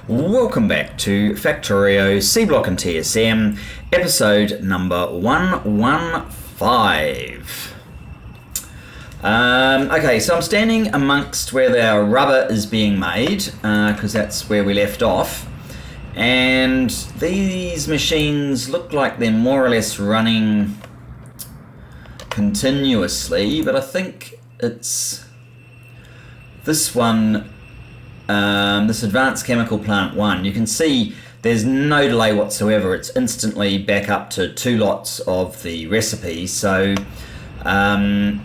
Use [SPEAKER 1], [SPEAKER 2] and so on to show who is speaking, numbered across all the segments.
[SPEAKER 1] Welcome back to Factorio Seablock TSM, episode number 115. Okay, so I'm standing amongst where our rubber is being made, because that's where we left off. And these machines look like they're more or less running continuously, but I think it's this one. This Advanced Chemical Plant 1, you can see there's no delay whatsoever. It's instantly back up to 2 lots of the recipe. So I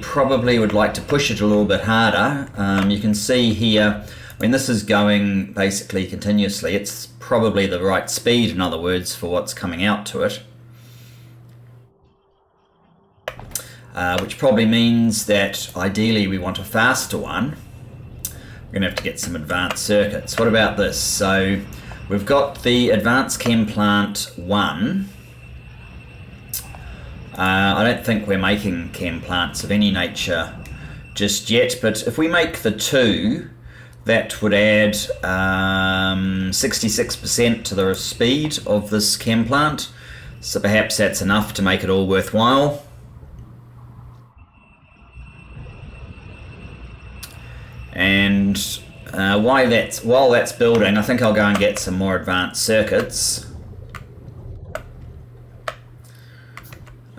[SPEAKER 1] probably would like to push it a little bit harder. You can see here, I mean, this is going basically continuously. It's probably the right speed, in other words, for what's coming out to it. Which probably means that ideally we want a faster one. We're going to have to get some advanced circuits. What about this? So we've got the Advanced Chem Plant 1. I don't think we're making chem plants of any nature just yet, but if we make the 2, that would add 66% to the speed of this chem plant. So perhaps that's enough to make it all worthwhile. And while that's building, I think I'll go and get some more advanced circuits.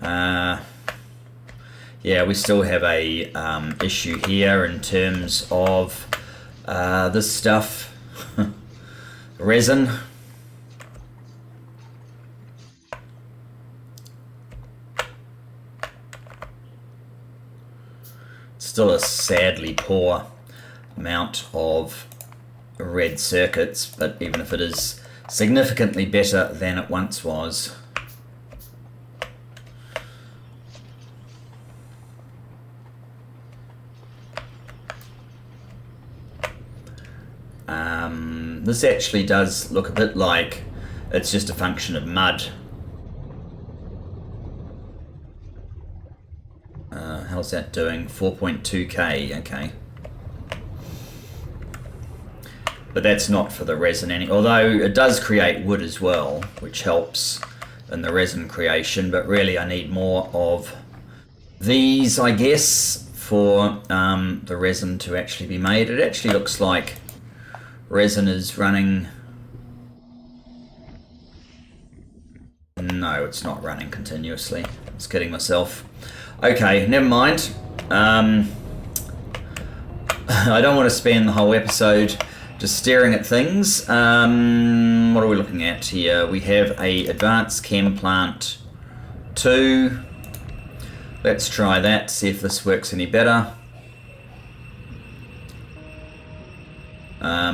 [SPEAKER 1] Yeah, we still have a issue here in terms of this stuff, resin. Still a sadly poor amount of red circuits, but even if it is significantly better than it once was. This actually does look a bit like it's just a function of mud. How's that doing? 4.2k, okay. But that's not for the resin although it does create wood as well, which helps in the resin creation, but really I need more of these, I guess, for the resin to actually be made. It actually looks like resin is running... No, it's not running continuously. I was kidding myself. Okay, never mind. I don't want to spend the whole episode just staring at things. What are we looking at here? We have a Advanced Chem Plant 2. Let's try that, see if this works any better.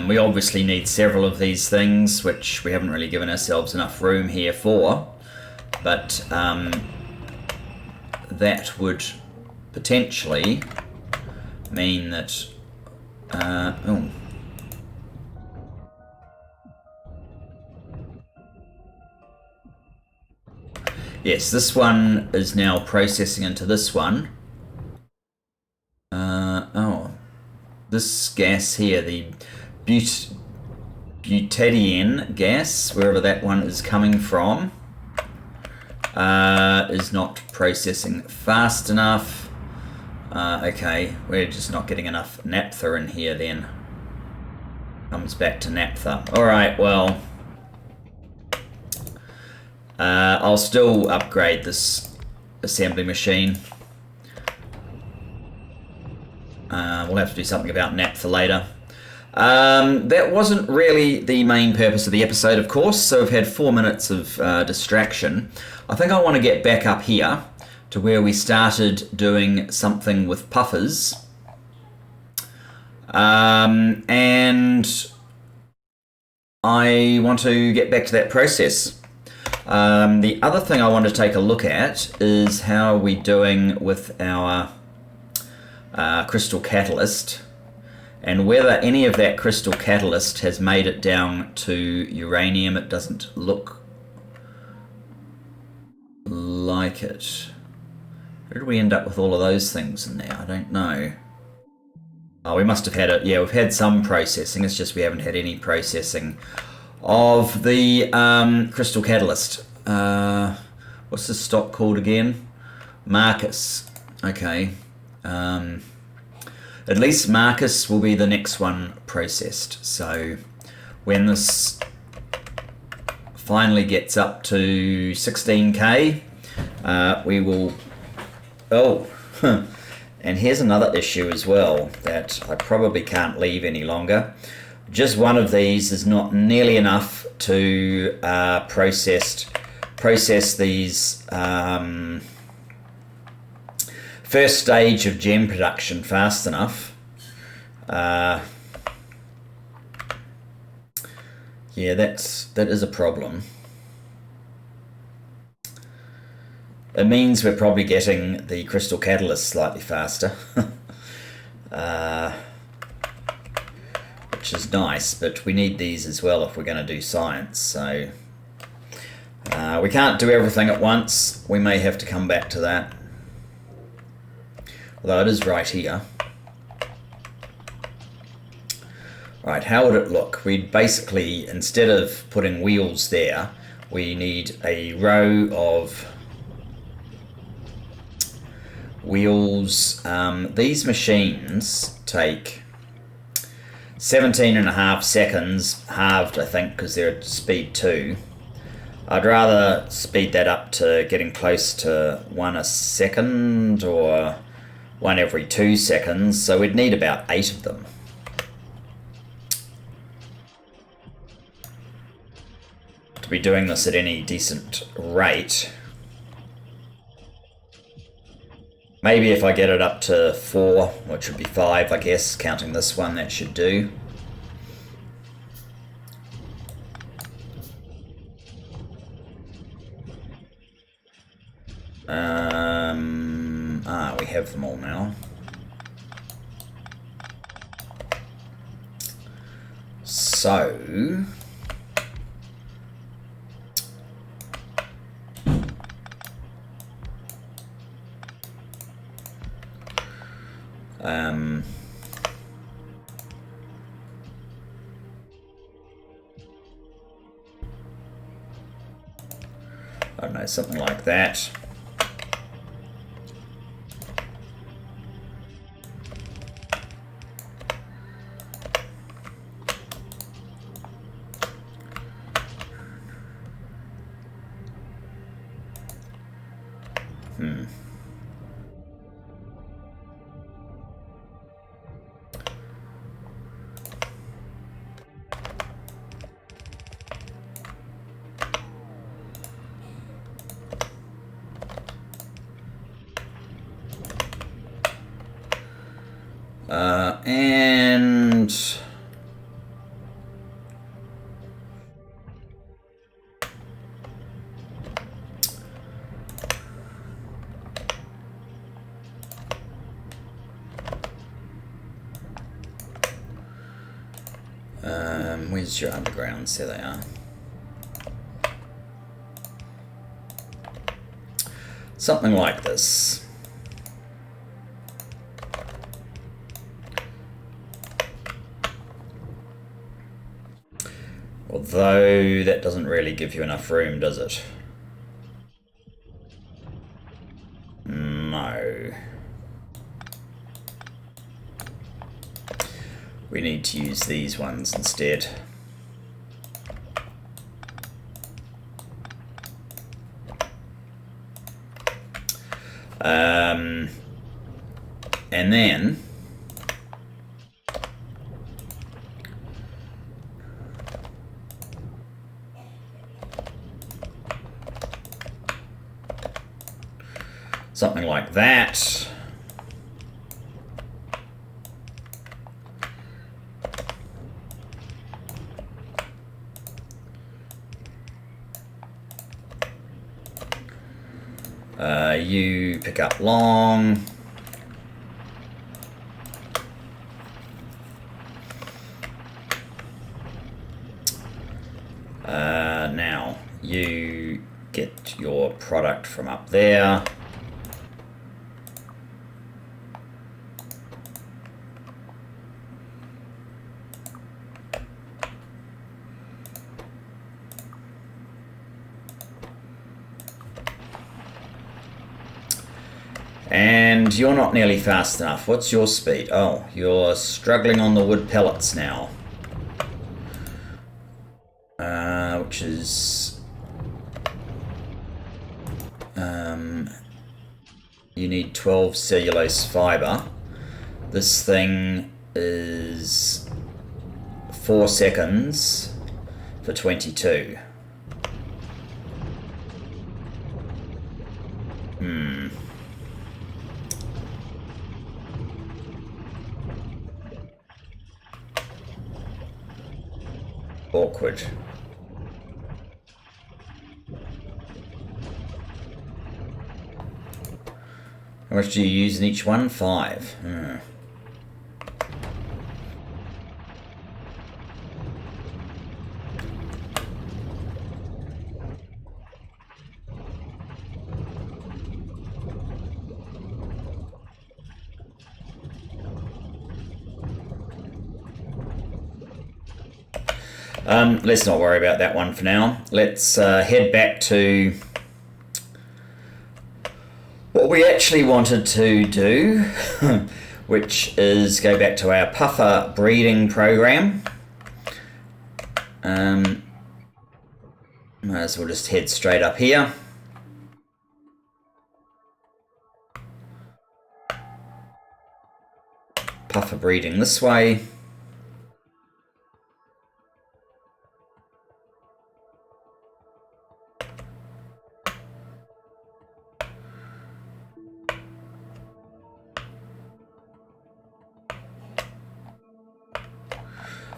[SPEAKER 1] We obviously need several of these things, which we haven't really given ourselves enough room here for. But that would potentially mean that... oh. Yes, this one is now processing into this one. Oh, this gas here, the butadiene gas, wherever that one is coming from, is not processing fast enough. Okay, we're just not getting enough naphtha in here then. Comes back to naphtha. Alright, well... I'll still upgrade this assembly machine. We'll have to do something about naphtha later. That wasn't really the main purpose of the episode, of course, so we've had 4 minutes of distraction. I think I want to get back up here to where we started doing something with puffers. And I want to get back to that process. The other thing I want to take a look at is how we're doing with our crystal catalyst, and whether any of that crystal catalyst has made it down to uranium. It doesn't look like it. Where did we end up with all of those things in there? I don't know. Oh, we must have had it. Yeah, we've had some processing. It's just we haven't had any processing of the crystal catalyst. What's this stock called again? Marcus. Okay. At least Marcus will be the next one processed. So when this finally gets up to 16k, we will... Oh, and here's another issue as well that I probably can't leave any longer. Just one of these is not nearly enough to process these first stage of gem production fast enough. Yeah, that is a problem. It means we're probably getting the crystal catalyst slightly faster, which is nice, but we need these as well if we're going to do science. So we can't do everything at once. We may have to come back to that. Although it is right here. Right, how would it look? We'd basically, instead of putting wheels there, we need a row of wheels. These machines take 17.5 seconds, halved I think because they're at speed 2. I'd rather speed that up to getting close to 1 a second or 1 every 2 seconds, so we'd need about 8 of them. To be doing this at any decent rate. Maybe if I get it up to 4, which would be 5 I guess, counting this one, that should do. We have them all now. So I don't know, something like that. And where's your undergrounds? There they are. Something like this. Although that doesn't really give you enough room, does it? No. We need to use these ones instead. And then something like that. You pick up long. Now you get your product from up there. And you're not nearly fast enough. What's your speed? Oh, you're struggling on the wood pellets now. Which is... you need 12 cellulose fibre. This thing is 4 seconds for 22. Awkward. How much do you use in each one? 5. Let's not worry about that one for now. Let's head back to what we actually wanted to do, which is go back to our puffer breeding program. Might as well just head straight up here. Puffer breeding this way.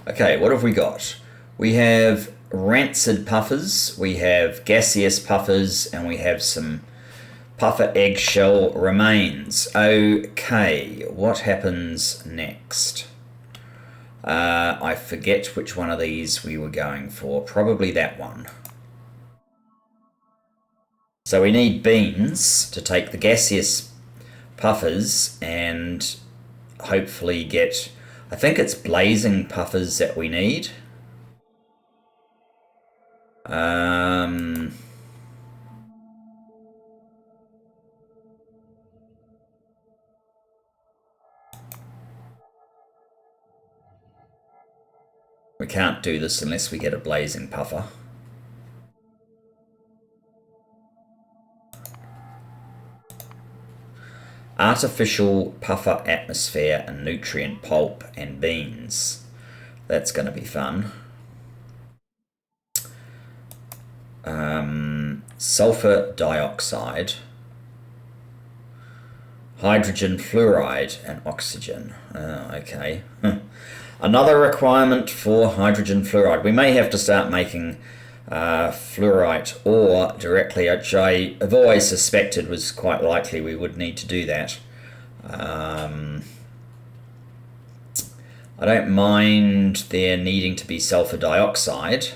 [SPEAKER 1] Okay, what have we got? We have rancid puffers, we have gaseous puffers, and we have some puffer eggshell remains. Okay, what happens next? I forget which one of these we were going for. Probably that one. So we need beans to take the gaseous puffers and hopefully get... I think it's blazing puffers that we need. We can't do this unless we get a blazing puffer. Artificial puffer atmosphere and nutrient pulp and beans. That's going to be fun. Sulfur dioxide, hydrogen fluoride, and oxygen. Okay. Another requirement for hydrogen fluoride. We may have to start making fluorite ore directly, which I have always suspected was quite likely we would need to do that. I don't mind there needing to be sulfur dioxide.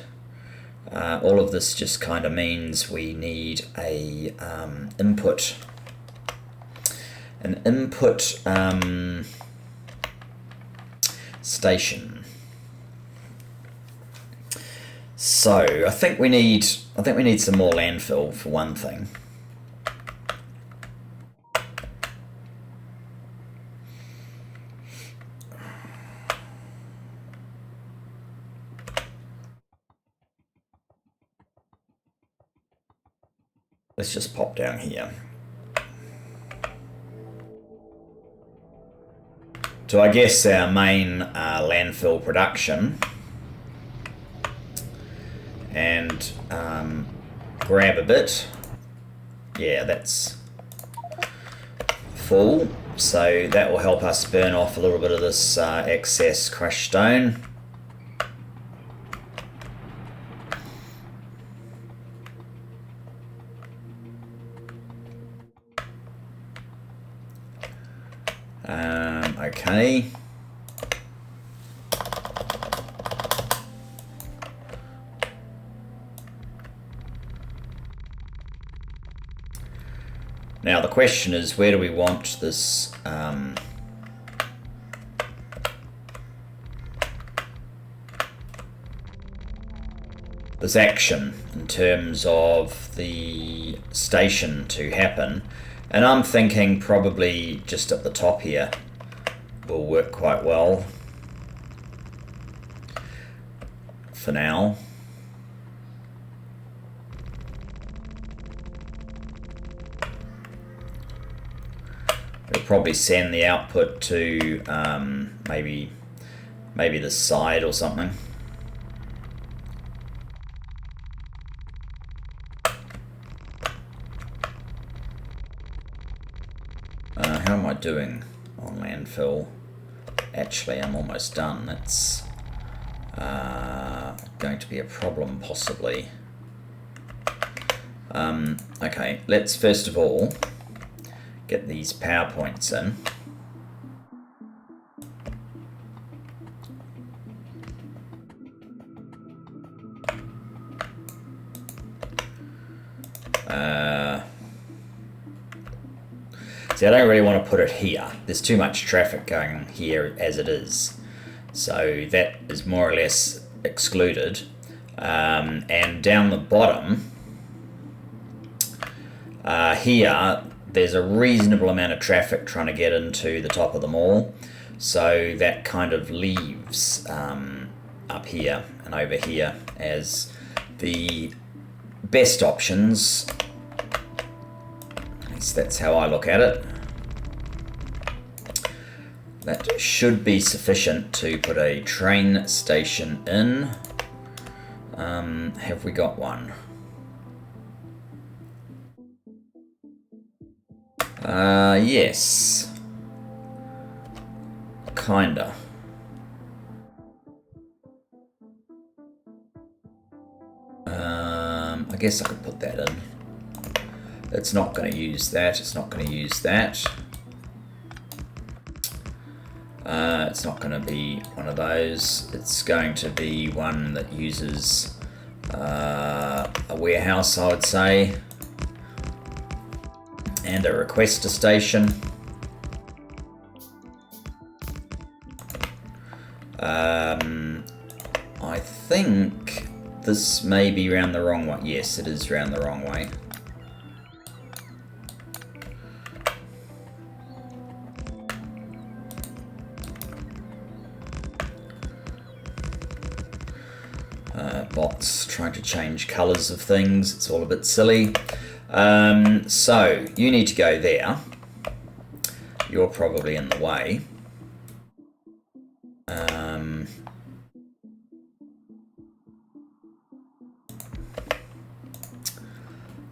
[SPEAKER 1] All of this just kind of means we need a input. An input station. So I think we need some more landfill for one thing. Let's just pop down here. So I guess our main landfill production, and grab a bit. Yeah, that's full. So that will help us burn off a little bit of this excess crushed stone. Okay. Now the question is, where do we want this this action in terms of the station to happen? And I'm thinking probably just at the top here will work quite well for now. We'll probably send the output to maybe the side or something. How am I doing on landfill? Actually, I'm almost done. That's going to be a problem, possibly. Okay, let's first of all get these PowerPoints in. See, I don't really want to put it here. There's too much traffic going here as it is. So that is more or less excluded. And down the bottom, here, there's a reasonable amount of traffic trying to get into the top of the mall. So that kind of leaves up here and over here as the best options. At least that's how I look at it. That should be sufficient to put a train station in. Have we got one? Yes. Kinda. I guess I could put that in. It's not going to use that. It's not going to use that. It's not going to be one of those. It's going to be one that uses a warehouse, I would say, and a requester station. I think this may be round the wrong way. Yes, it is round the wrong way. Bots trying to change colours of things. It's all a bit silly. So you need to go there. You're probably in the way.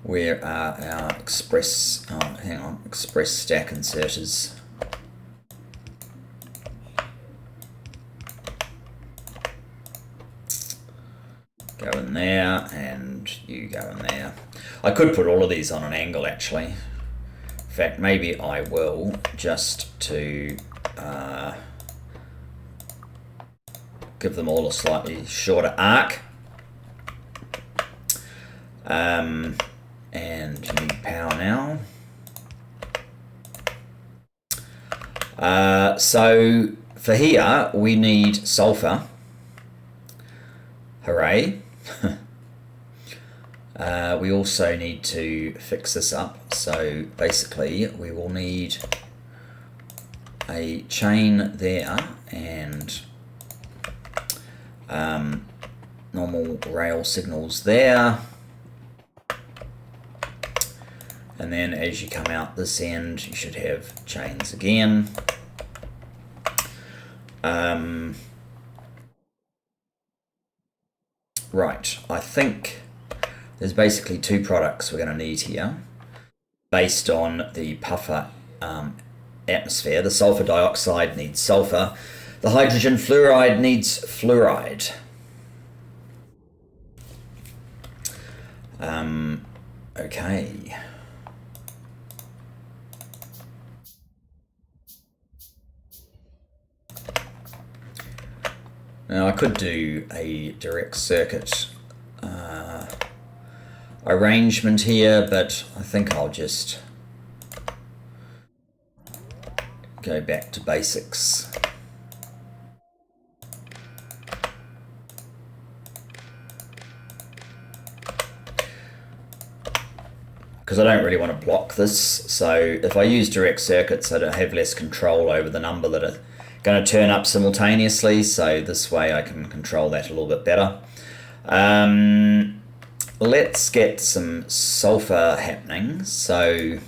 [SPEAKER 1] Where are our express? Oh, hang on, express stack inserters. Go in there, and you go in there. I could put all of these on an angle, actually. In fact, maybe I will, just to give them all a slightly shorter arc. And you need power now. So for here, we need sulfur. Hooray. We also need to fix this up. So basically, we will need a chain there and normal rail signals there. And then as you come out this end, you should have chains again. Right, I think there's basically two products we're going to need here based on the puffer atmosphere. The sulfur dioxide needs sulfur. The hydrogen fluoride needs fluoride. Okay. Now I could do a direct circuit arrangement here, but I think I'll just go back to basics. Because because I don't really want to block this. So if I use direct circuits, I don't have less control over the number that are going to turn up simultaneously. So this way I can control that a little bit better. Let's get some sulfur happening. So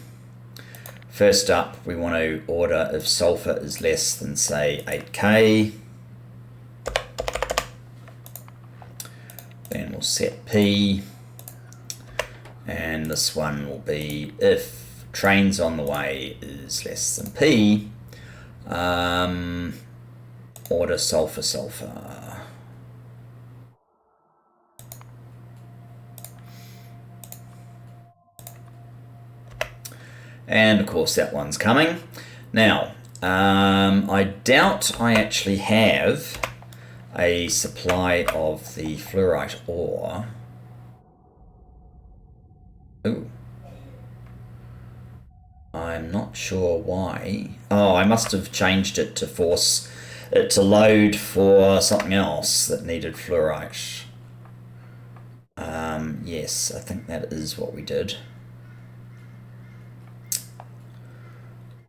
[SPEAKER 1] first up, we want to order if sulfur is less than, say, 8K. Then we'll set P. And this one will be if trains on the way is less than P, order sulfur. And of course that one's coming. Now, I doubt I actually have a supply of the fluorite ore. Ooh. I'm not sure why. Oh, I must have changed it to force it to load for something else that needed fluorite. Yes, I think that is what we did.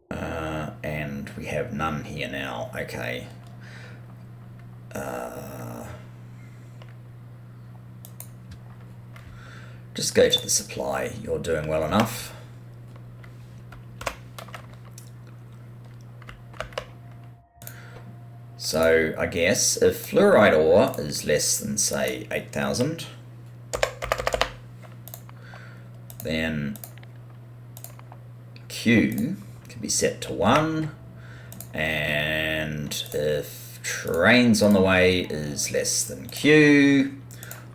[SPEAKER 1] And we have none here now. Okay. Just go to the supply. You're doing well enough. So I guess if fluorite ore is less than, say, 8,000, then Q can be set to 1, and if trains on the way is less than Q,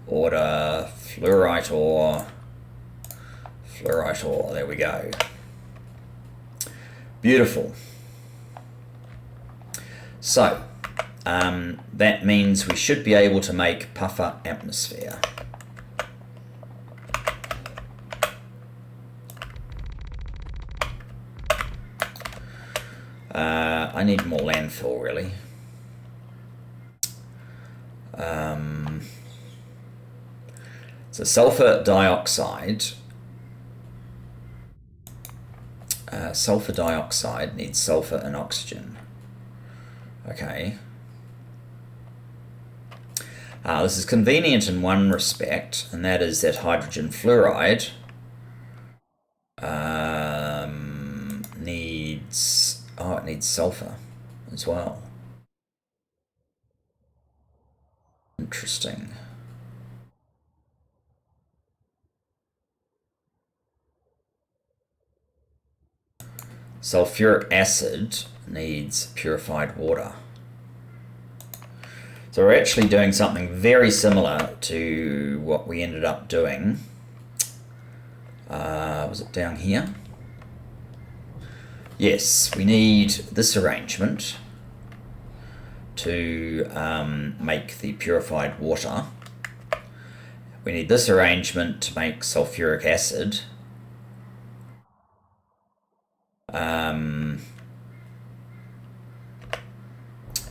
[SPEAKER 1] order fluorite ore, there we go. Beautiful. So, that means we should be able to make puffer atmosphere. I need more landfill, really. So sulfur dioxide. Sulfur dioxide needs sulfur and oxygen. Okay. This is convenient in one respect, and that is that hydrogen fluoride needs sulfur as well. Interesting. Sulfuric acid needs purified water. So we're actually doing something very similar to what we ended up doing. Was it down here? Yes, we need this arrangement to make the purified water. We need this arrangement to make sulfuric acid.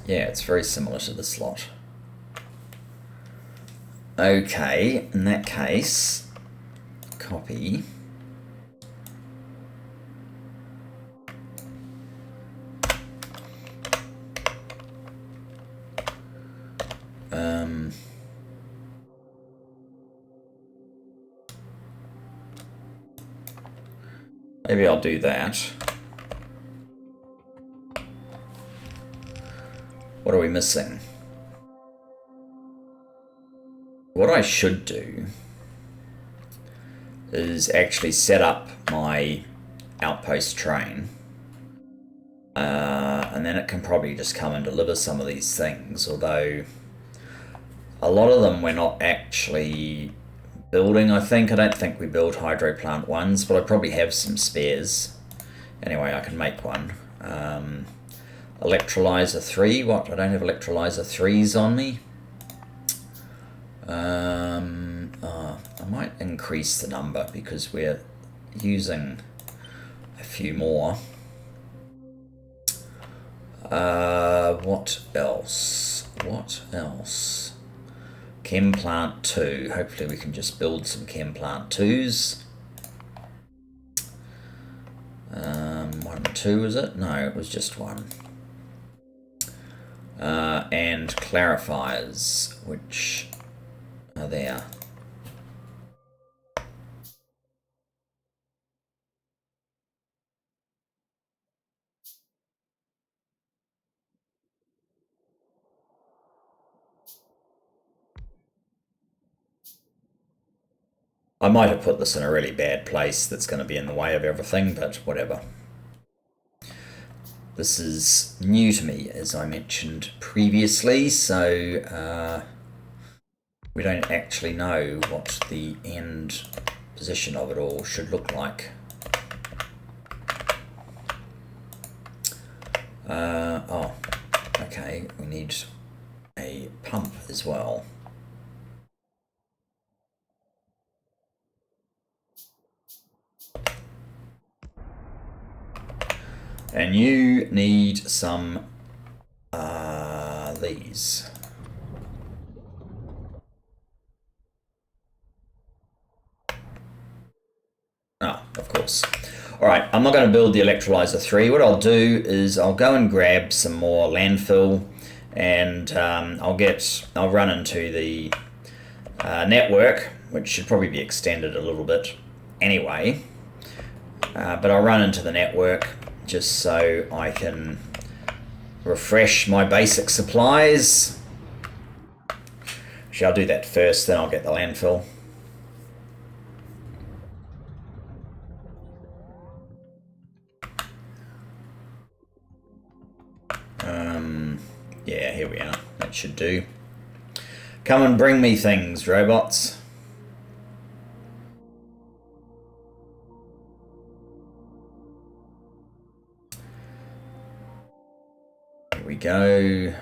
[SPEAKER 1] Yeah, it's very similar to this lot. Okay, in that case, copy. Maybe I'll do that. What are we missing? What I should do is actually set up my outpost train, and then it can probably just come and deliver some of these things, although a lot of them we're not actually building, I think. I don't think we build hydro plant ones, but I probably have some spares. Anyway, I can make one. Electrolyzer 3, what? I don't have electrolyzer 3s on me. I might increase the number because we're using a few more. What else? What else? Chem plant 2. Hopefully we can just build some chem plant 2s. 1 and 2, is it? No, it was just 1. And clarifiers, which are there. I might have put this in a really bad place that's going to be in the way of everything, but whatever. This is new to me, as I mentioned previously, so we don't actually know what the end position of it all should look like. Oh, okay, we need a pump as well. And you need some these. Ah, of course. All right, I'm not going to build the electrolyzer 3. What I'll do is I'll go and grab some more landfill, and I'll run into the network, which should probably be extended a little bit anyway. But I'll run into the network just so I can refresh my basic supplies. Actually, I'll do that first, then I'll get the landfill. Yeah, here we are. That should do. Come and bring me things, robots. Here we go.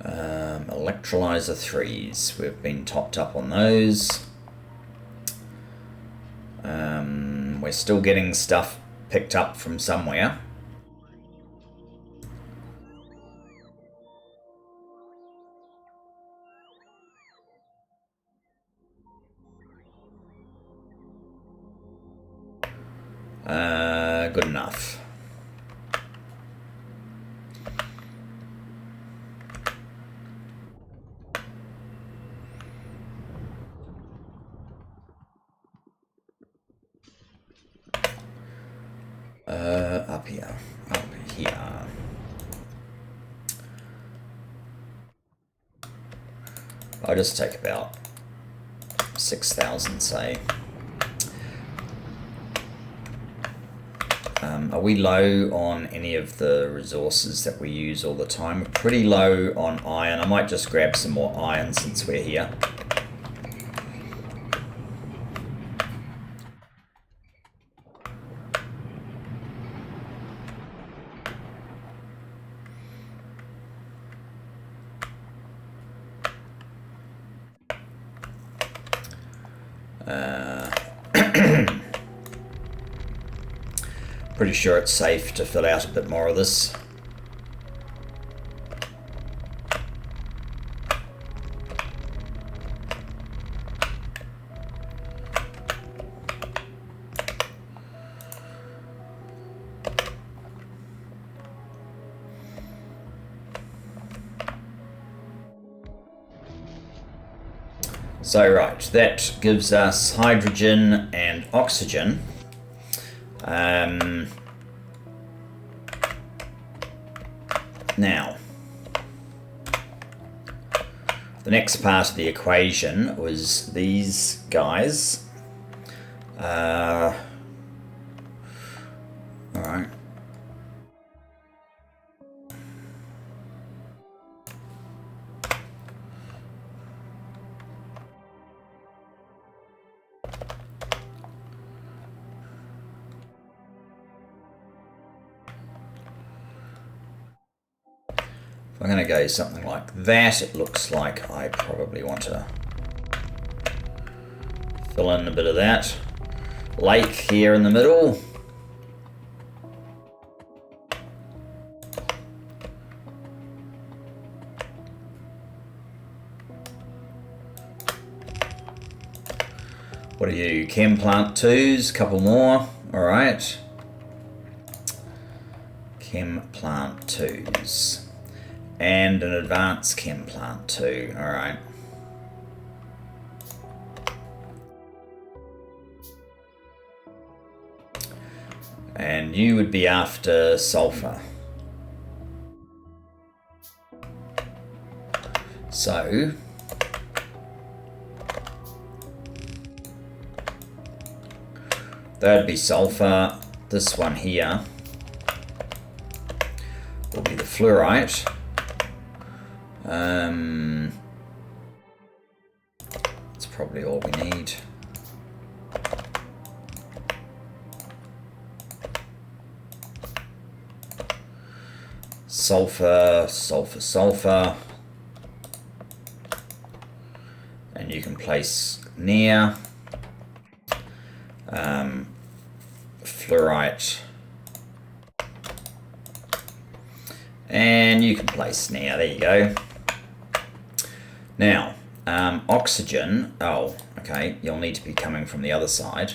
[SPEAKER 1] Electrolyzer 3s. We've been topped up on those. We're still getting stuff picked up from somewhere. Good enough. Up here. I'll just take about 6,000, say. Are we low on any of the resources that we use all the time? We're pretty low on iron. I might just grab some more iron since we're here. Pretty sure it's safe to fill out a bit more of this. So right, that gives us hydrogen and oxygen. Now, the next part of the equation was these guys. All right. If I'm going to go something like that, it looks like I probably want to fill in a bit of that. Lake here in the middle. What are you? Chem plant 2s, couple more. All right. Chem plant 2s. And an advanced chem plant 2. All right. And you would be after sulfur. So that'd be sulfur. This one here will be the fluorite. That's probably all we need. Sulfur, sulfur, sulfur. And you can place near fluorite. And you can place near, there you go. Now, oxygen, oh, okay, you'll need to be coming from the other side.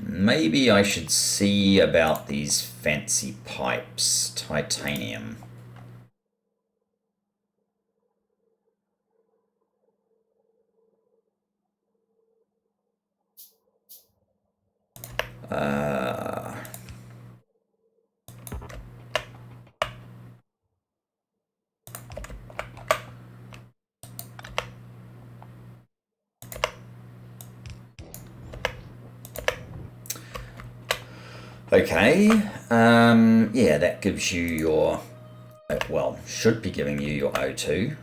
[SPEAKER 1] Maybe I should see about these fancy pipes, titanium. Okay, yeah, that gives you your, well, should be giving you your O2.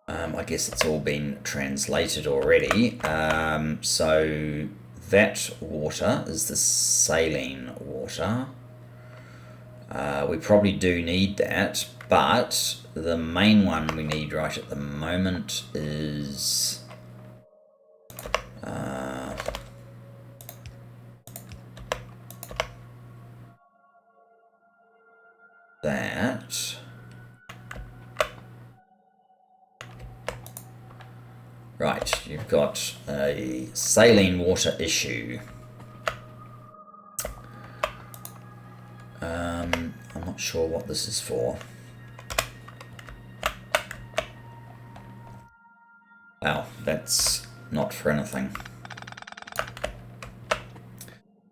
[SPEAKER 1] I guess it's all been translated already. So that water is the saline water. We probably do need that, but the main one we need right at the moment is that. Right, you've got a saline water issue. I'm not sure what this is for. Oh, that's not for anything.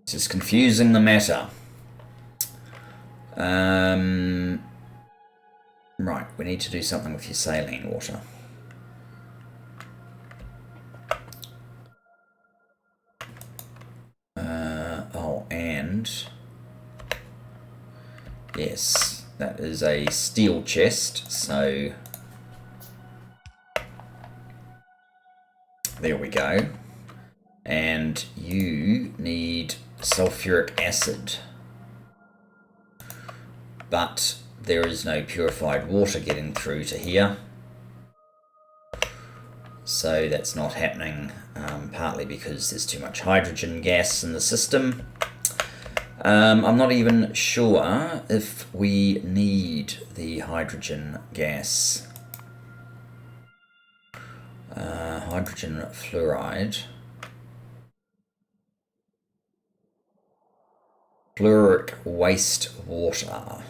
[SPEAKER 1] This is confusing the matter. Right, we need to do something with your saline water. Yes, that is a steel chest, so there we go. And you need sulfuric acid. But there is no purified water getting through to here. So that's not happening, partly because there's too much hydrogen gas in the system. I'm not even sure if we need the hydrogen gas. Hydrogen fluoride. Fluoric waste water.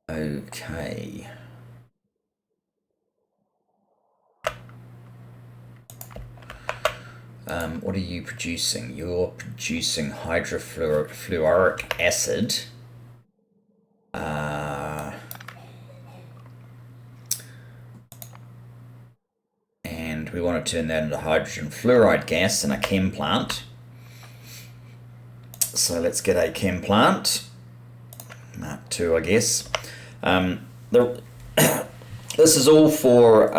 [SPEAKER 1] Okay. What are you producing? You're producing hydrofluoric acid. And we want to turn that into hydrogen fluoride gas in a chem plant. So let's get a chem plant. Mark 2, I guess. This is all for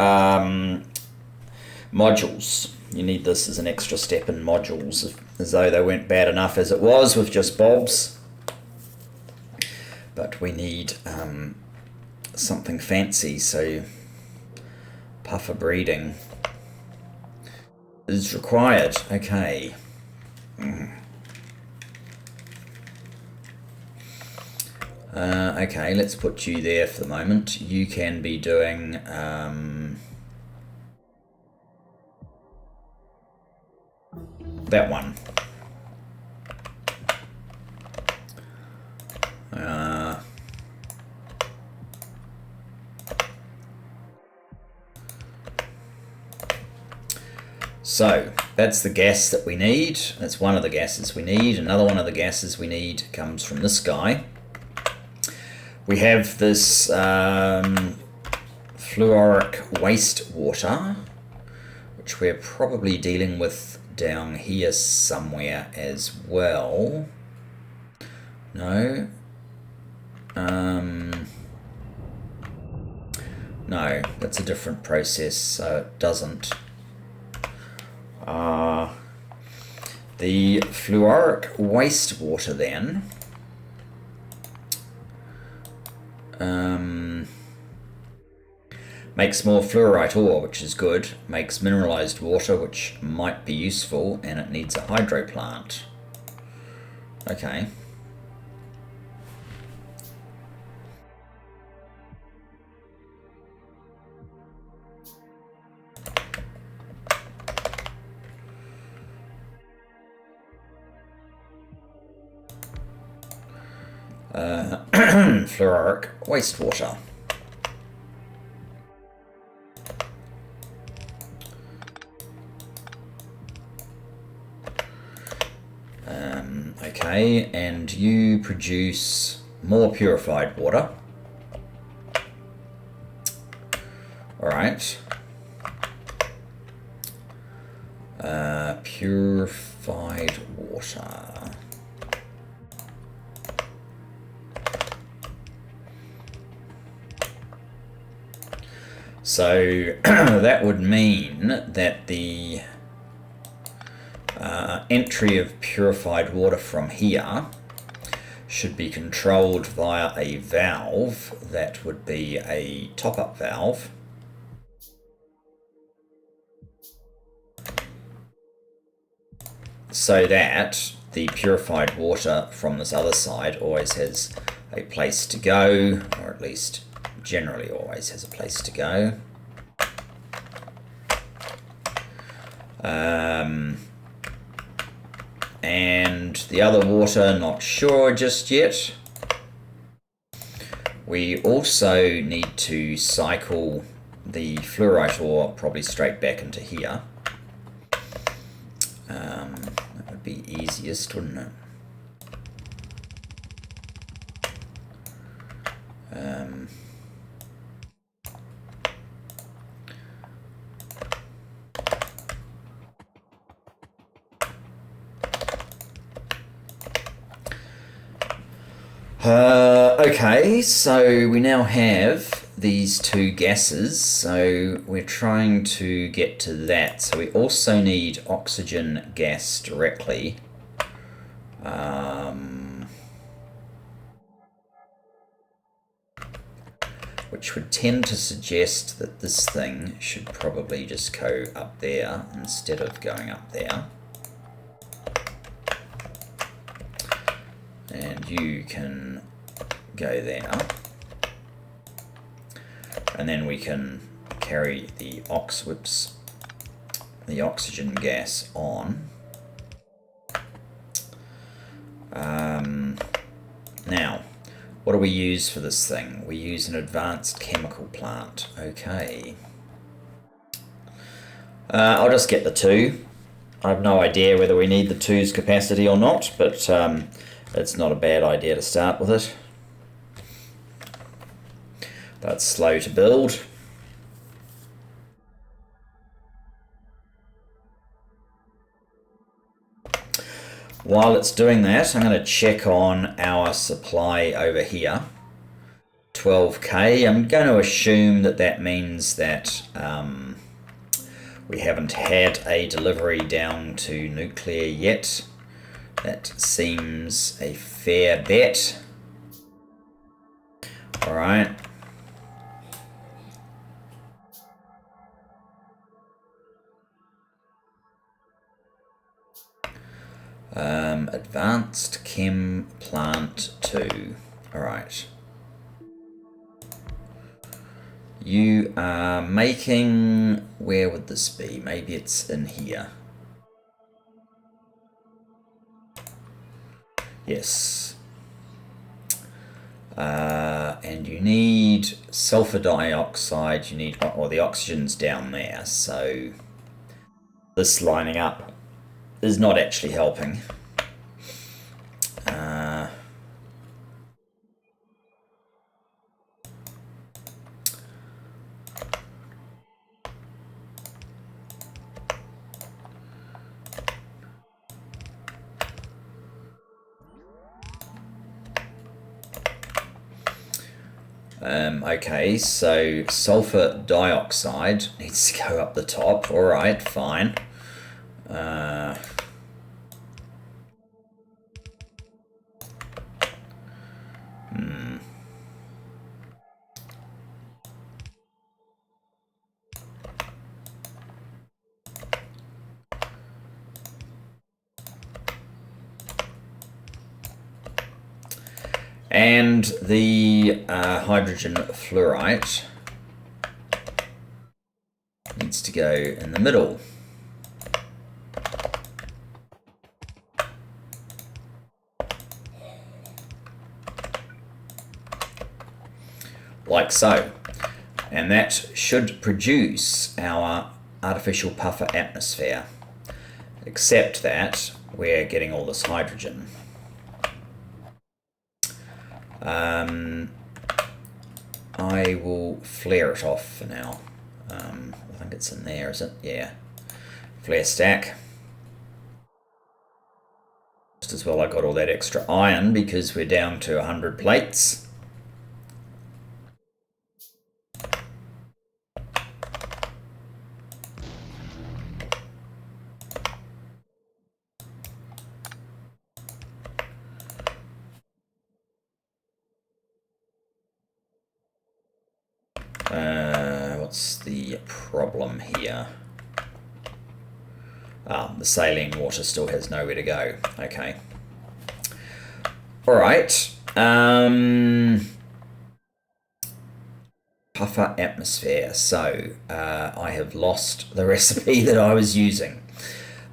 [SPEAKER 1] modules. You need this as an extra step in modules, as though they weren't bad enough as it was with just bulbs. But we need something fancy, so puffer breeding is required. Okay. Okay, let's put you there for the moment. You can be doing that one. So that's the gas that we need. That's one of the gases we need. Another one of the gases we need comes from this guy. We have this fluoric wastewater, which we're probably dealing with down here somewhere as well. No. No, that's a different process, so it doesn't. The fluoric wastewater then makes more fluorite ore, which is good, makes mineralized water, which might be useful, and it needs a hydro plant. Okay. Fluoric wastewater. Okay, and you produce more purified water. Alright. Purified water. So that would mean that the entry of purified water from here should be controlled via a valve. That would be a top-up valve. So that the purified water from this other side always has a place to go, or at least generally always has a place to go. And the other water, not sure just yet. We also need to cycle the fluorite ore probably straight back into here. That would be easiest, wouldn't it? Okay, so we now have these two gases, so we're trying to get to that. So we also need oxygen gas directly. Which would tend to suggest that this thing should probably just go up there instead of going up there. And you can go there. And then we can carry the oxygen gas on. Now, what do we use for this thing? We use an advanced chemical plant. Okay. I'll just get the 2. I have no idea whether we need the 2's capacity or not, but it's not a bad idea to start with it. That's slow to build. While it's doing that, I'm going to check on our supply over here. 12k. I'm going to assume that that means that we haven't had a delivery down to nuclear yet. That seems a fair bet. All right. Advanced Chem Plant 2. All right. You are making... Where would this be? Maybe it's in here. Yes. And you need sulfur dioxide. You need... Well, the oxygen's down there, so... This lining up is not actually helping. Okay, so sulfur dioxide needs to go up the top. All right, fine. And the hydrogen fluorite needs to go in the middle. Like so. And that should produce our artificial puffer atmosphere. Except that we're getting all this hydrogen. I will flare it off for now. I think it's in there, is it? Yeah. Flare stack. Just as well I got all that extra iron because we're down to 100 plates. What's the problem here? The saline water still has nowhere to go. Okay. Alright. Puffer atmosphere. So, I have lost the recipe that I was using.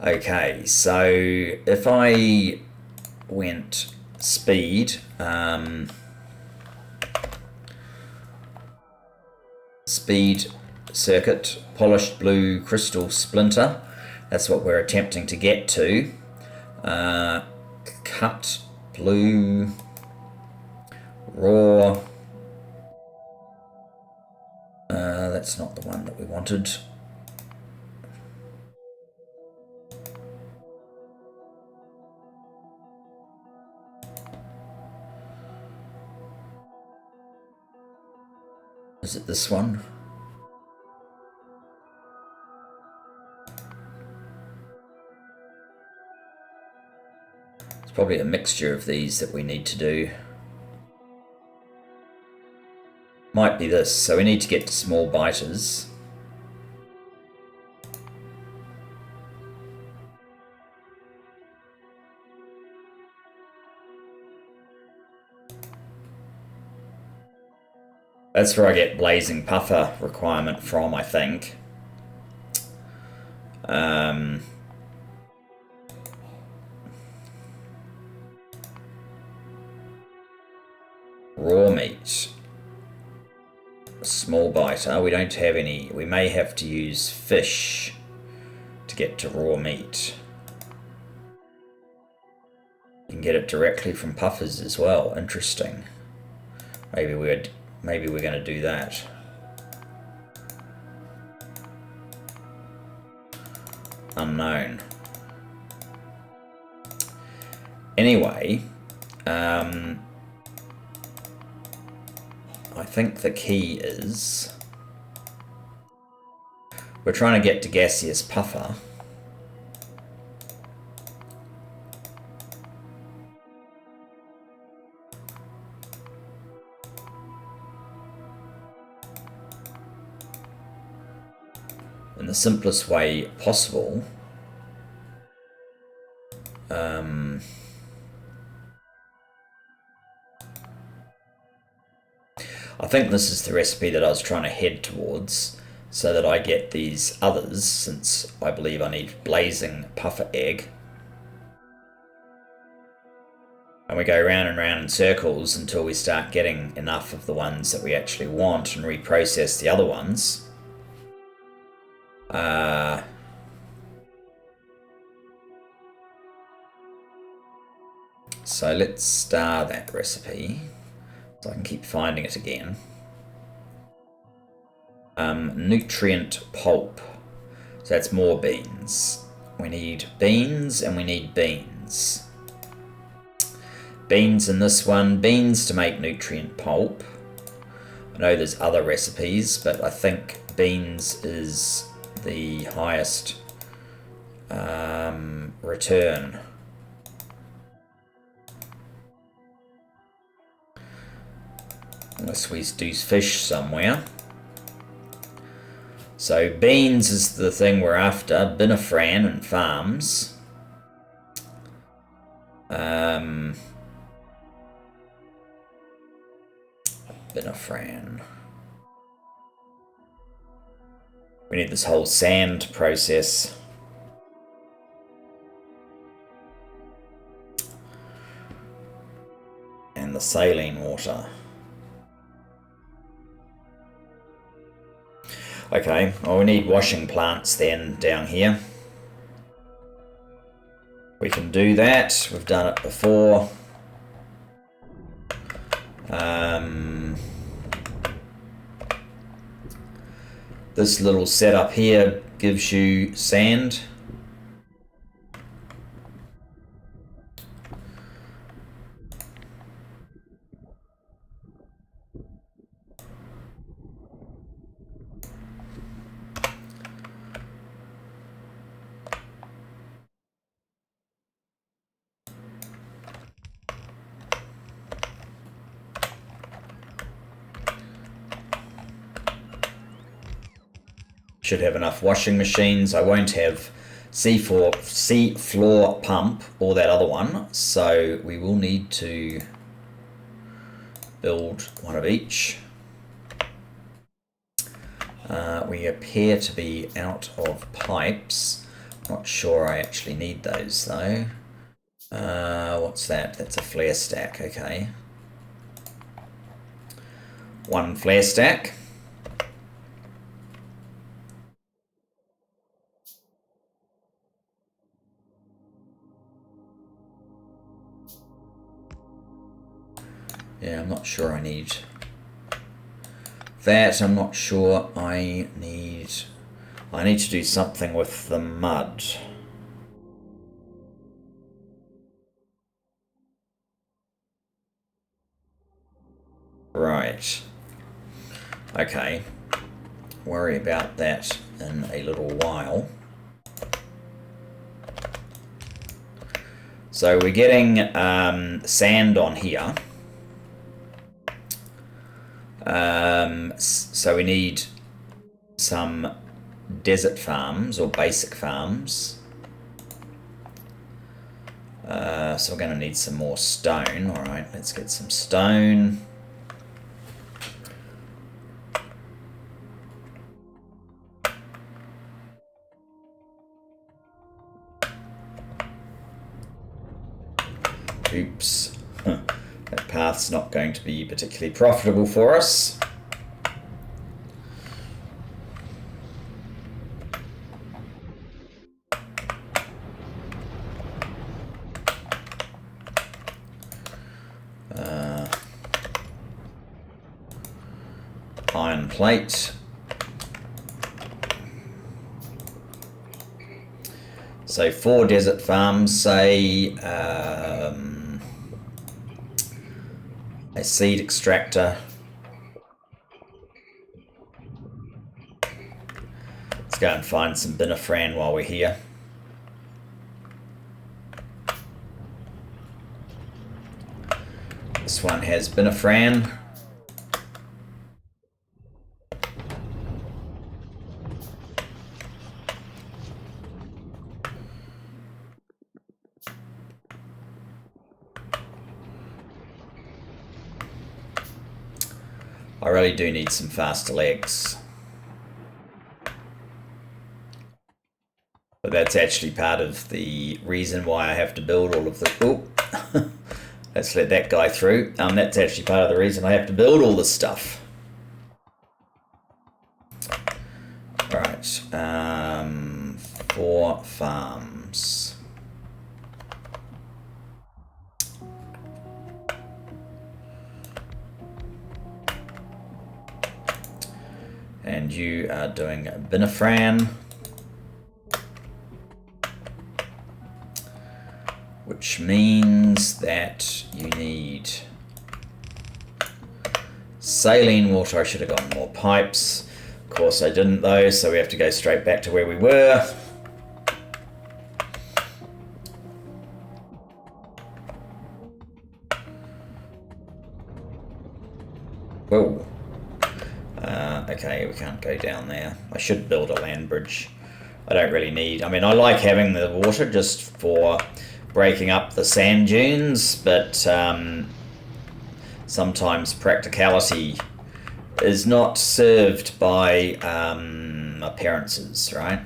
[SPEAKER 1] Okay, so if I went speed, speed circuit, polished blue crystal splinter, that's what we're attempting to get to. Cut blue, raw, that's not the one that we wanted. Is it this one? It's probably a mixture of these that we need to do. Might be this, so we need to get to small biters. That's where I get blazing puffer requirement from, I think. Raw meat. Small biter. We don't have any. We may have to use fish to get to raw meat. You can get it directly from puffers as well. Interesting. Maybe we're going to do that. Unknown. Anyway, I think the key is we're trying to get to gaseous puffer. In the simplest way possible. I think this is the recipe that I was trying to head towards, so that I get these others, since I believe I need blazing puffer egg. And we go round and round in circles until we start getting enough of the ones that we actually want and reprocess the other ones. So let's star that recipe so I can keep finding it again. Nutrient pulp. So that's more beans. We need beans and we need beans. Beans in this one, beans to make nutrient pulp. I know there's other recipes, but I think beans is the highest return. Unless we do fish somewhere. So beans is the thing we're after. Binifran and farms. Binifran. We need this whole sand process. And the saline water. Okay, well we need washing plants then down here. We can do that, we've done it before. This little setup here gives you sand. Should have enough washing machines. I won't have sea floor pump or that other one, so we will need to build one of each. We appear to be out of pipes. Not sure I actually need those though. What's that? That's a flare stack, okay. One flare stack. Yeah, I'm not sure I need that. I'm not sure I need to do something with the mud. Right. Okay. Worry about that in a little while. So we're getting sand on here. So we need some desert farms or basic farms. So we're going to need some more stone. All right, let's get some stone. Oops. That path's not going to be particularly profitable for us. Iron plate. So 4 desert farms, say a seed extractor. Let's go and find some binifran while we're here. This one has binifran. I really do need some faster legs. But that's actually part of the reason why I have to build all of the... Oh, let's let that guy through. That's actually part of the reason I have to build all this stuff. Alright, 4 farms. And you are doing Binafran, which means that you need saline water. I should have gotten more pipes. Of course I didn't though, so we have to go straight back to where we were. Whoa. Okay, we can't go down there. I should build a land bridge. I don't really need... I mean, I like having the water just for breaking up the sand dunes, but sometimes practicality is not served by appearances, right?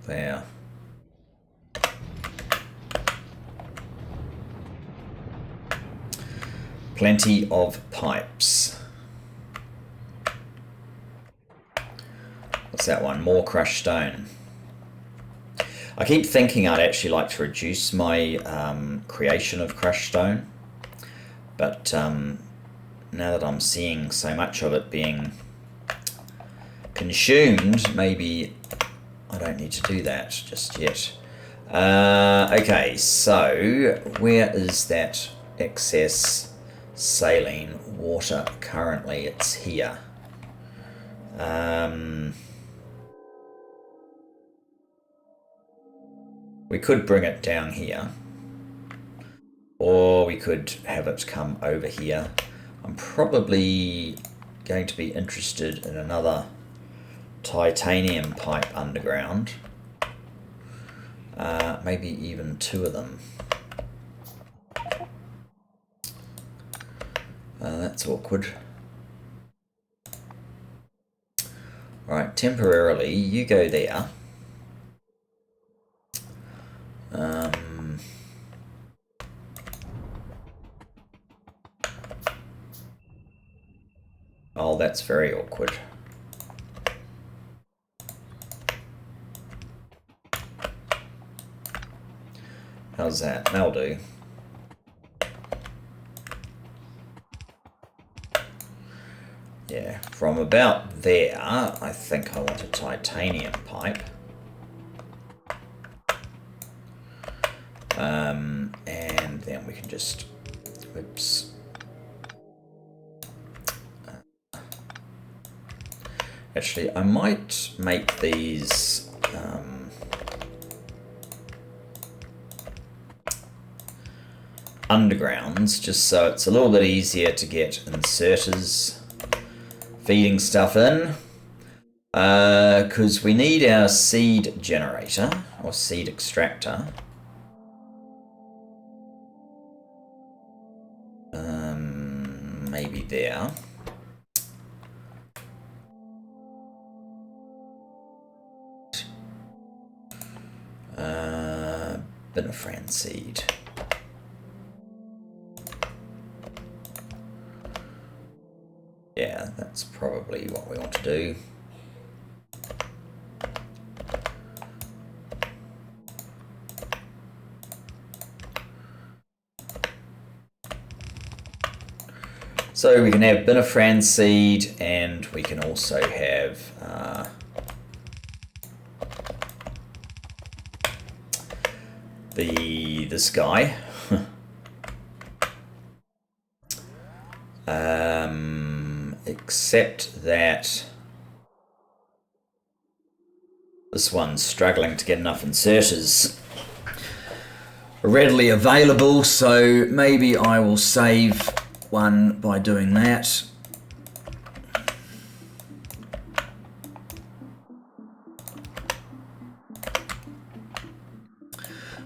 [SPEAKER 1] There. Plenty of pipes. What's that one? More crushed stone. I keep thinking I'd actually like to reduce my creation of crushed stone, but now that I'm seeing so much of it being consumed, maybe I don't need to do that just yet. Okay, so where is that excess saline water currently? It's here. We could bring it down here, or we could have it come over here. I'm probably going to be interested in another titanium pipe underground. Maybe even 2 of them. That's awkward. Alright, temporarily, you go there. Oh, that's very awkward. How's that? That'll do. Yeah, from about there, I think I want a titanium pipe. And then we can just, oops. Actually, I might make these undergrounds, just so it's a little bit easier to get inserters feeding stuff in, because we need our seed generator or seed extractor. Maybe there. Binafran seed. Yeah, that's probably what we want to do. So we can have Binafran seed, and we can also have this guy. Except that this one's struggling to get enough inserters readily available, so maybe I will save one by doing that.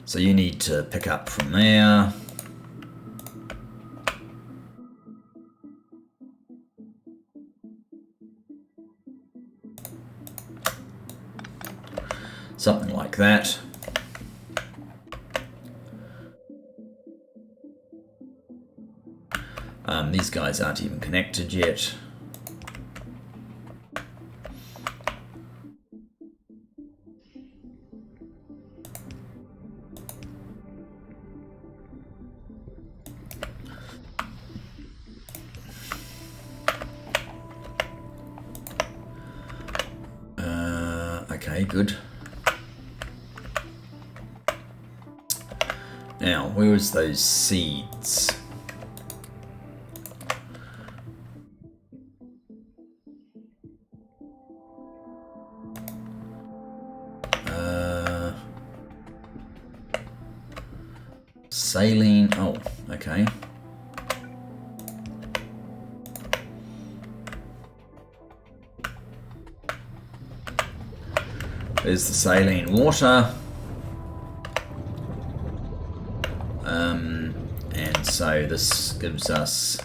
[SPEAKER 1] So you need to pick up from there. Something like that. These guys aren't even connected yet. Okay, good. Now, where is those seeds? Saline, oh, okay. There's the saline water. And so this gives us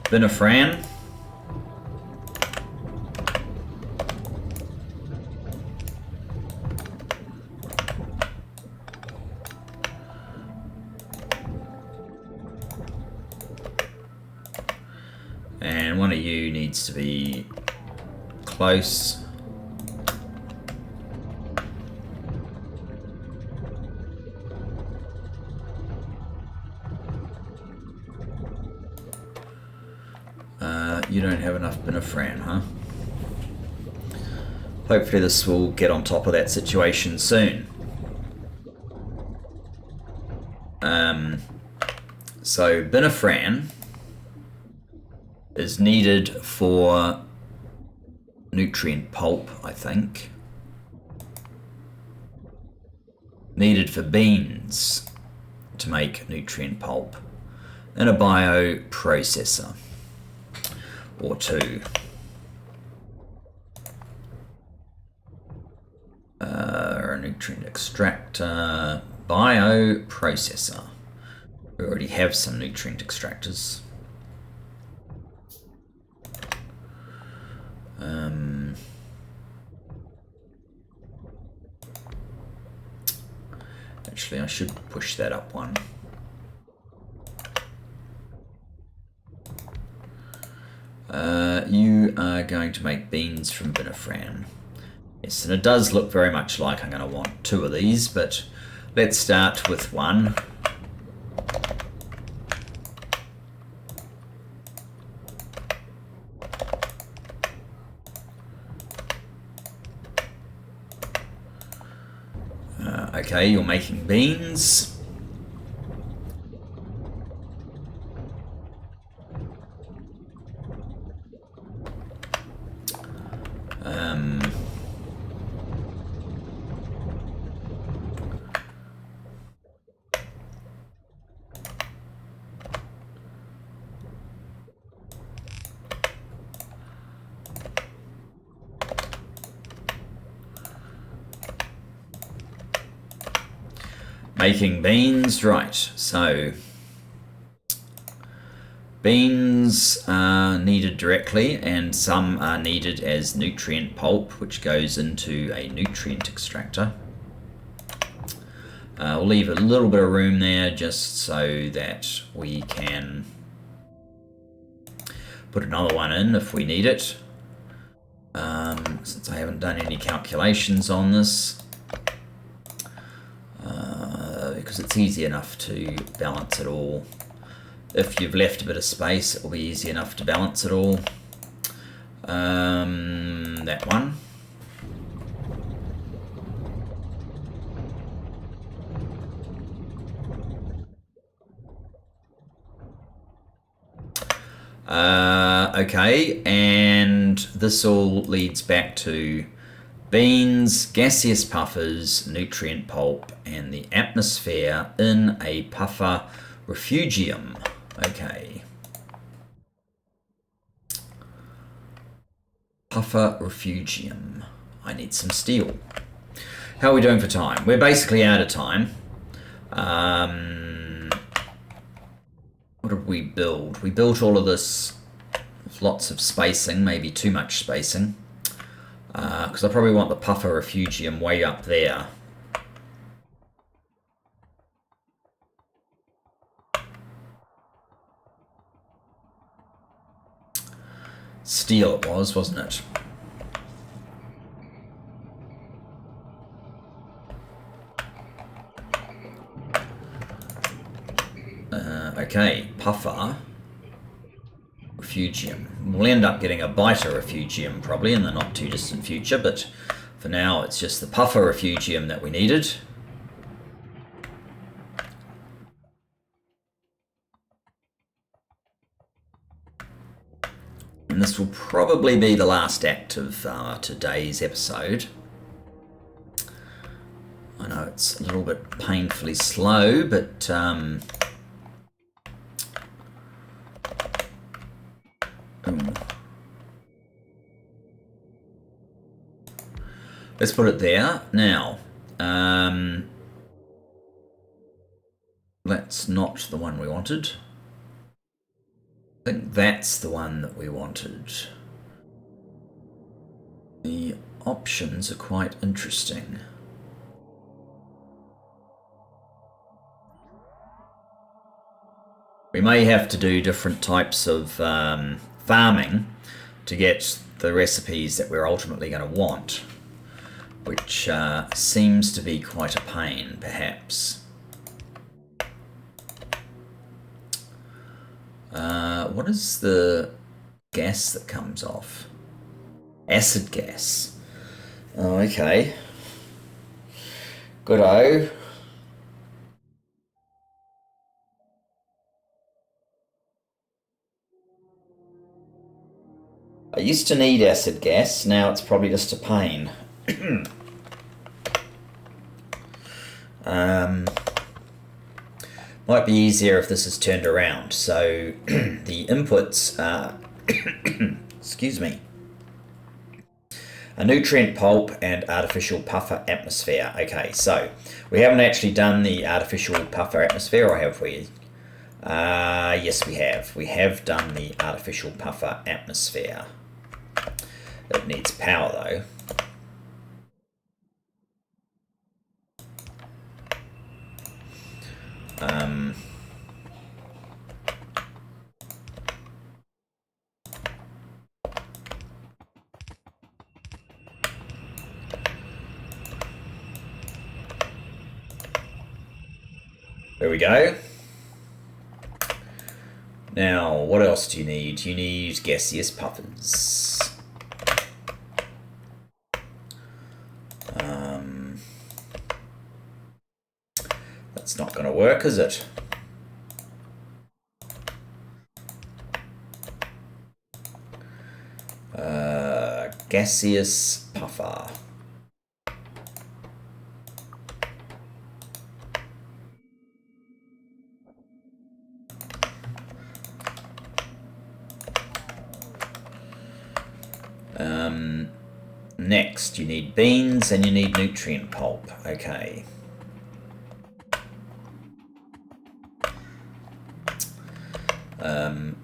[SPEAKER 1] vinifran. And one of you needs to be close. You don't have enough vinifran, huh? Hopefully this will get on top of that situation soon. So vinifran is needed for nutrient pulp, I think. Needed for beans to make nutrient pulp in a bioprocessor or two. A nutrient extractor, bioprocessor. We already have some nutrient extractors. Actually, I should push that up one. You are going to make beans from vinifran. Yes, and it does look very much like I'm going to want two of these, but let's start with one. Okay, you're making beans. Making beans, right, so beans are needed directly and some are needed as nutrient pulp, which goes into a nutrient extractor. We'll leave a little bit of room there just so that we can put another one in if we need it. Since I haven't done any calculations on this, because it's easy enough to balance it all. If you've left a bit of space, it will be easy enough to balance it all. That one. Okay, and this all leads back to beans, gaseous puffers, nutrient pulp, and the atmosphere in a puffer refugium. Okay. Puffer refugium. I need some steel. How are we doing for time? We're basically out of time. What did we build? We built all of this with lots of spacing, maybe too much spacing. Because I probably want the puffer refugium way up there. Steel it was, wasn't it? Okay, puffer refugium. We'll end up getting a biter refugium probably in the not too distant future, but for now it's just the puffer refugium that we needed. And this will probably be the last act of today's episode. I know it's a little bit painfully slow, but let's put it there. Now, that's not the one we wanted. I think that's the one that we wanted. The options are quite interesting. We may have to do different types of farming to get the recipes that we're ultimately going to want, which seems to be quite a pain, perhaps. What is the gas that comes off? Acid gas. Oh, okay. Good-o. I used to need acid gas, now it's probably just a pain. Might be easier if this is turned around. So the inputs are, excuse me, a nutrient pulp and artificial puffer atmosphere. Okay, so we haven't actually done the artificial puffer atmosphere, or have we? Yes, we have. We have done the artificial puffer atmosphere. It needs power though. There we go. Now, what else do you need? You need gaseous puffers. That's not going to work, is it? Gaseous puffer. Next, you need beans and you need nutrient pulp. Okay.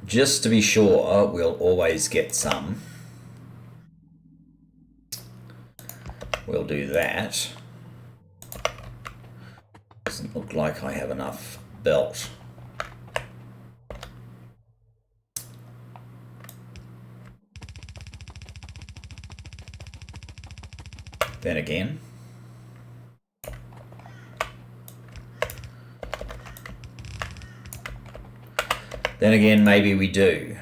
[SPEAKER 1] Just to be sure, we'll always get some. We'll do that. Doesn't look like I have enough belt. Then again. Then again, maybe we do.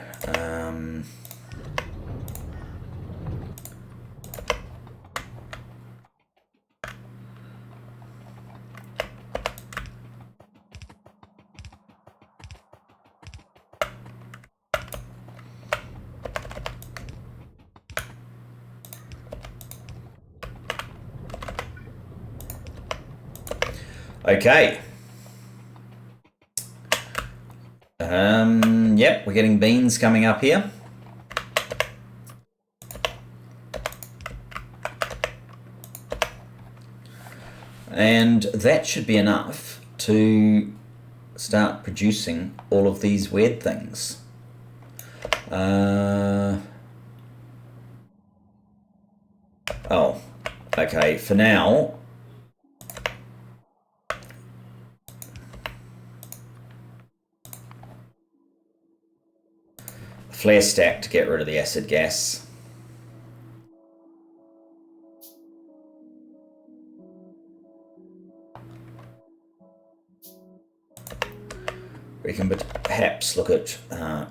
[SPEAKER 1] Okay. Yep, we're getting beans coming up here. And that should be enough to start producing all of these weird things. Oh, okay, for now, flare stack to get rid of the acid gas. We can perhaps look at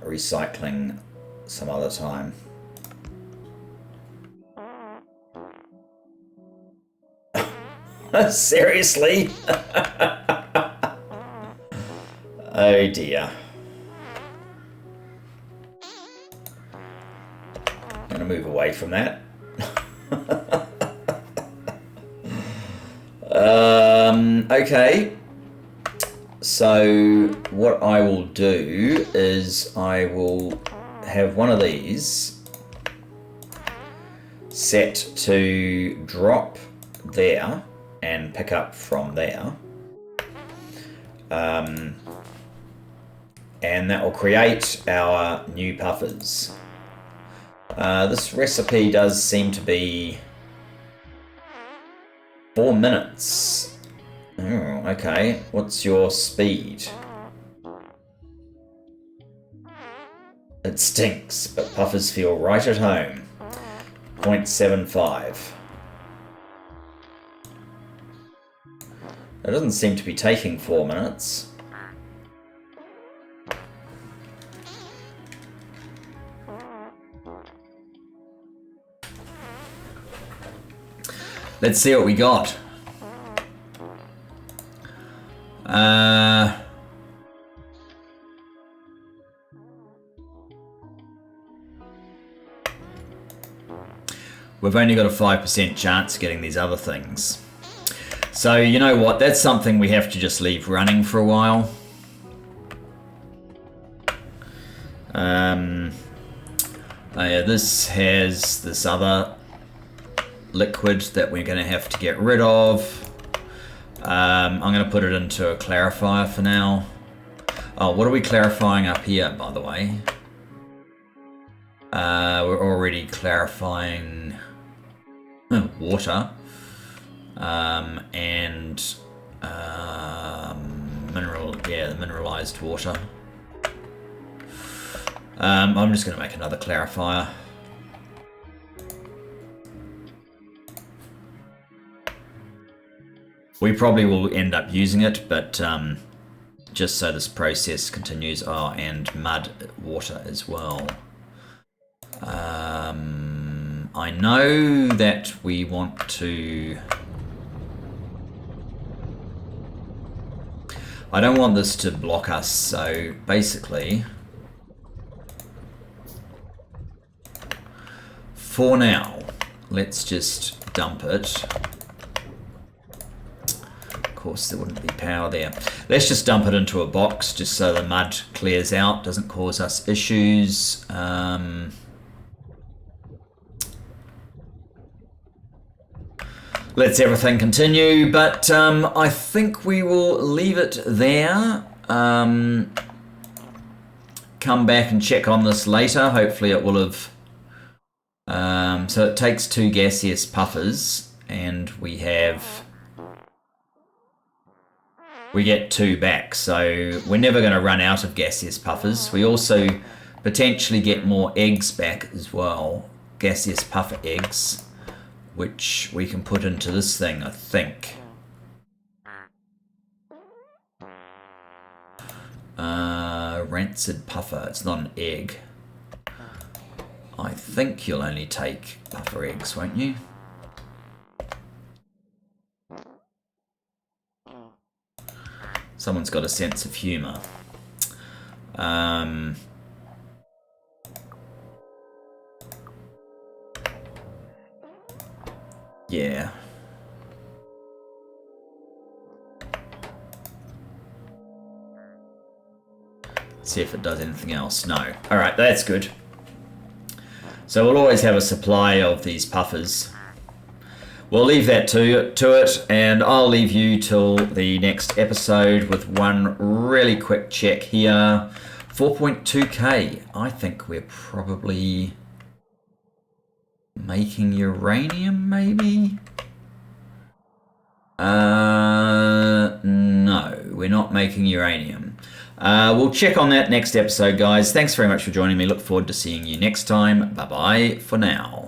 [SPEAKER 1] recycling some other time. Seriously? Oh dear. I'm going to move away from that. Okay. So what I will do is I will have one of these set to drop there and pick up from there. And that will create our new puffers. This recipe does seem to be 4 minutes. Oh, okay. What's your speed? It stinks, but puffers feel right at home. 0.75. It doesn't seem to be taking 4 minutes. Let's see what we got. We've only got a 5% chance of getting these other things. So you know what, that's something we have to just leave running for a while. Yeah, this has this other liquid that we're going to have to get rid of. I'm going to put it into a clarifier for now. Oh, what are we clarifying up here, by the way? We're already clarifying water and mineral, yeah, the mineralized water. I'm just going to make another clarifier. We probably will end up using it, but just so this process continues. Oh, and mud water as well. I know that we want to... I don't want this to block us, so basically, for now, let's just dump it. Of course, there wouldn't be power there. Let's just dump it into a box just so the mud clears out, doesn't cause us issues. Let's everything continue, but I think we will leave it there. Come back and check on this later. Hopefully it will have... so it takes 2 gaseous puffers, and we get 2 back, so we're never going to run out of gaseous puffers. We also potentially get more eggs back as well, gaseous puffer eggs, which we can put into this thing, I think. Rancid puffer, it's not an egg. I think you'll only take puffer eggs, won't you? Someone's got a sense of humour. Yeah. See if it does anything else. No. Alright, that's good. So we'll always have a supply of these puffers. we'll leave that to it, and I'll leave you till the next episode with one really quick check here. 4.2k. I think we're probably making uranium, maybe? No, we're not making uranium. We'll check on that next episode, guys. Thanks very much for joining me. Look forward to seeing you next time. Bye-bye for now.